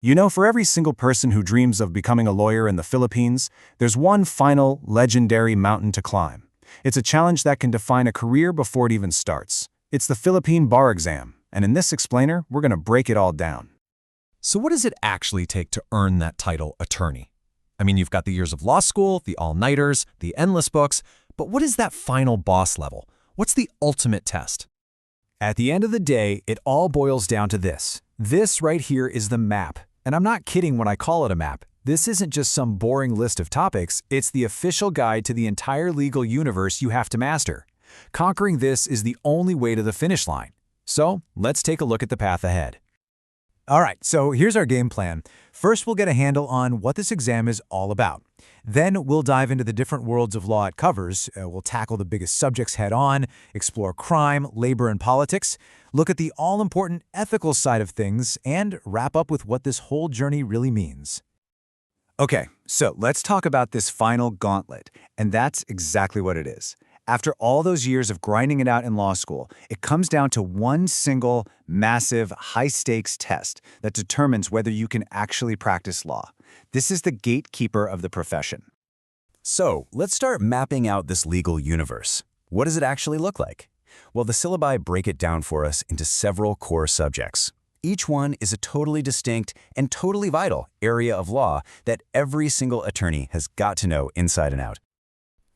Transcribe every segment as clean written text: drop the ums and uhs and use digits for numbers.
You know, for every single person who dreams of becoming a lawyer in the Philippines, there's one final, legendary mountain to climb. It's a challenge that can define a career before it even starts. It's the Philippine Bar Exam, and in this explainer, we're going to break it all down. So what does it actually take to earn that title, attorney? I mean, you've got the years of law school, the all-nighters, the endless books, but what is that final boss level? What's the ultimate test? At the end of the day, it all boils down to this. This right here is the map. And I'm not kidding when I call it a map. This isn't just some boring list of topics, it's the official guide to the entire legal universe you have to master. Conquering this is the only way to the finish line. So, let's take a look at the path ahead. Alright, so here's our game plan. First, we'll get a handle on what this exam is all about. Then, we'll dive into the different worlds of law it covers. We'll tackle the biggest subjects head-on, explore crime, labor, and politics, look at the all-important ethical side of things, and wrap up with what this whole journey really means. Okay, so let's talk about this final gauntlet, and that's exactly what it is. After all those years of grinding it out in law school, it comes down to one single, massive, high-stakes test that determines whether you can actually practice law. This is the gatekeeper of the profession. So, let's start mapping out this legal universe. What does it actually look like? Well, the syllabi break it down for us into several core subjects. Each one is a totally distinct and totally vital area of law that every single attorney has got to know inside and out.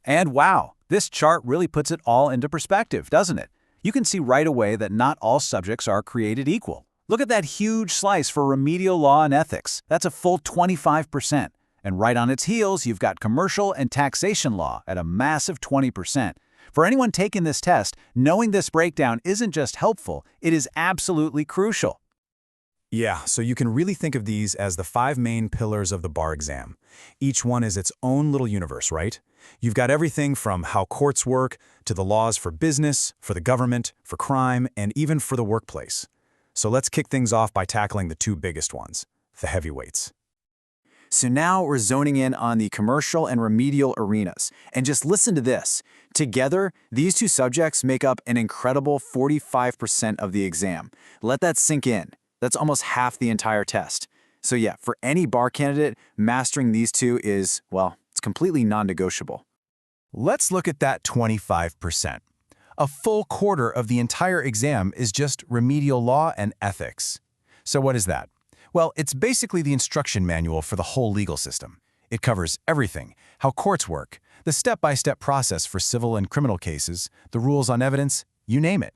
And wow, this chart really puts it all into perspective, doesn't it? You can see right away that not all subjects are created equal. Look at that huge slice for remedial law and ethics. That's a full 25%. And right on its heels, you've got commercial and taxation law at a massive 20%. For anyone taking this test, knowing this breakdown isn't just helpful, it is absolutely crucial. Yeah, so you can really think of these as the 5 main pillars of the bar exam. Each one is its own little universe, right? You've got everything from how courts work to the laws for business, for the government, for crime, and even for the workplace. So let's kick things off by tackling the 2 biggest ones, the heavyweights. So now we're zoning in on the commercial and remedial arenas. And just listen to this. Together, these 2 subjects make up an incredible 45% of the exam. Let that sink in. That's almost half the entire test. So yeah, for any bar candidate, mastering these 2 is, well, it's completely non-negotiable. Let's look at that 25%. A full quarter of the entire exam is just remedial law and ethics. So what is that? Well, it's basically the instruction manual for the whole legal system. It covers everything: how courts work, the step-by-step process for civil and criminal cases, the rules on evidence, you name it.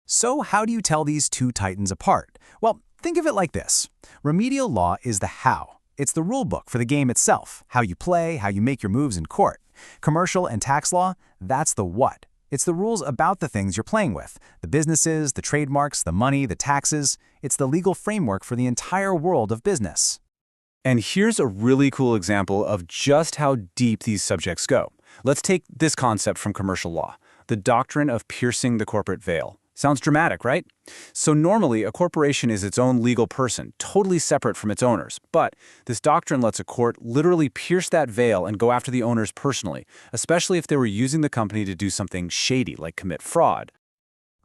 So how do you tell these 2 titans apart? Well, think of it like this. Remedial law is the how. It's the rule book for the game itself, how you play, how you make your moves in court. Commercial and tax law, that's the what. It's the rules about the things you're playing with, the businesses, the trademarks, the money, the taxes. It's the legal framework for the entire world of business. And here's a really cool example of just how deep these subjects go. Let's take this concept from commercial law, the doctrine of piercing the corporate veil. Sounds dramatic, right? So normally, a corporation is its own legal person, totally separate from its owners. But this doctrine lets a court literally pierce that veil and go after the owners personally, especially if they were using the company to do something shady, like commit fraud.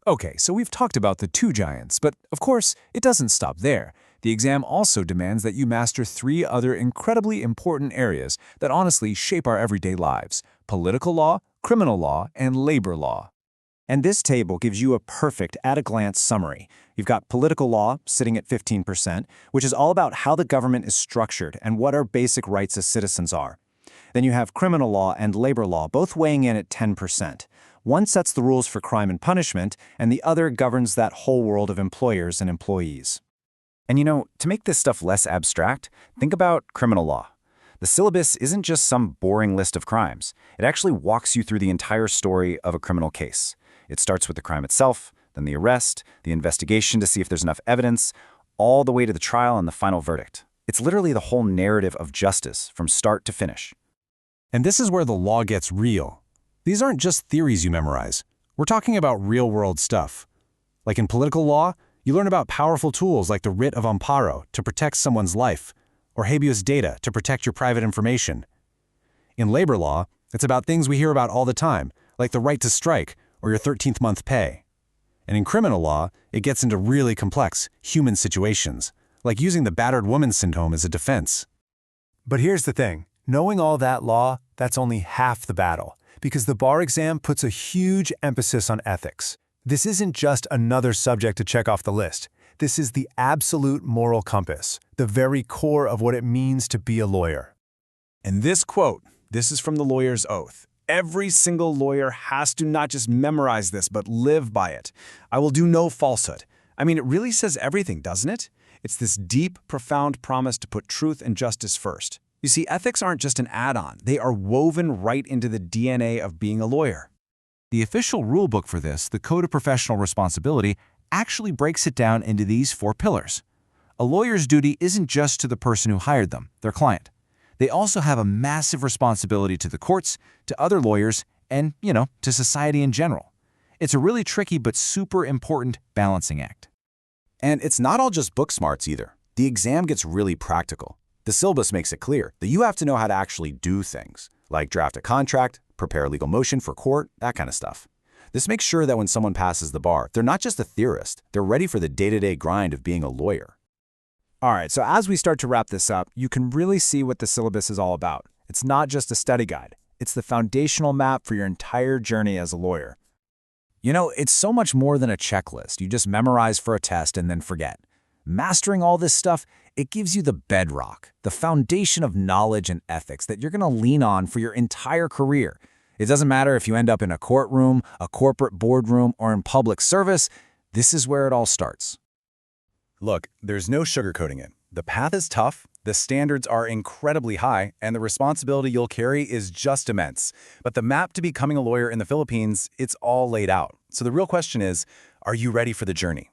Okay, so we've talked about the 2 giants, but of course, it doesn't stop there. The exam also demands that you master 3 other incredibly important areas that honestly shape our everyday lives: political law, criminal law, and labor law. And this table gives you a perfect at-a-glance summary. You've got political law sitting at 15%, which is all about how the government is structured and what our basic rights as citizens are. Then you have criminal law and labor law, both weighing in at 10%. One sets the rules for crime and punishment, and the other governs that whole world of employers and employees. And you know, to make this stuff less abstract, think about criminal law. The syllabus isn't just some boring list of crimes. It actually walks you through the entire story of a criminal case. It starts with the crime itself, then the arrest, the investigation to see if there's enough evidence, all the way to the trial and the final verdict. It's literally the whole narrative of justice from start to finish. And this is where the law gets real. These aren't just theories you memorize. We're talking about real-world stuff. Like in political law, you learn about powerful tools like the writ of amparo to protect someone's life, or habeas data to protect your private information. In labor law, it's about things we hear about all the time, like the right to strike or your 13th month pay. And in criminal law, it gets into really complex human situations, like using the battered woman syndrome as a defense. But here's the thing. Knowing all that law, that's only half the battle, because the bar exam puts a huge emphasis on ethics. This isn't just another subject to check off the list. This is the absolute moral compass, the very core of what it means to be a lawyer. And this quote, this is from the lawyer's oath. Every single lawyer has to not just memorize this, but live by it. I will do no falsehood. I mean, it really says everything, doesn't it? It's this deep, profound promise to put truth and justice first. You see, ethics aren't just an add-on. They are woven right into the DNA of being a lawyer. The official rulebook for this, the Code of Professional Responsibility, actually breaks it down into these 4 pillars. A lawyer's duty isn't just to the person who hired them, their client. They also have a massive responsibility to the courts, to other lawyers, and, to society in general. It's a really tricky but super important balancing act. And it's not all just book smarts either. The exam gets really practical. The syllabus makes it clear that you have to know how to actually do things, like draft a contract, prepare a legal motion for court, that kind of stuff. This makes sure that when someone passes the bar, they're not just a theorist, they're ready for the day-to-day grind of being a lawyer. All right, so as we start to wrap this up, you can really see what the syllabus is all about. It's not just a study guide. It's the foundational map for your entire journey as a lawyer. It's so much more than a checklist you just memorize for a test and then forget. Mastering all this stuff, it gives you the bedrock, the foundation of knowledge and ethics that you're going to lean on for your entire career. It doesn't matter if you end up in a courtroom, a corporate boardroom, or in public service, this is where it all starts. Look, there's no sugarcoating it. The path is tough, the standards are incredibly high, and the responsibility you'll carry is just immense. But the map to becoming a lawyer in the Philippines, it's all laid out. So the real question is, are you ready for the journey?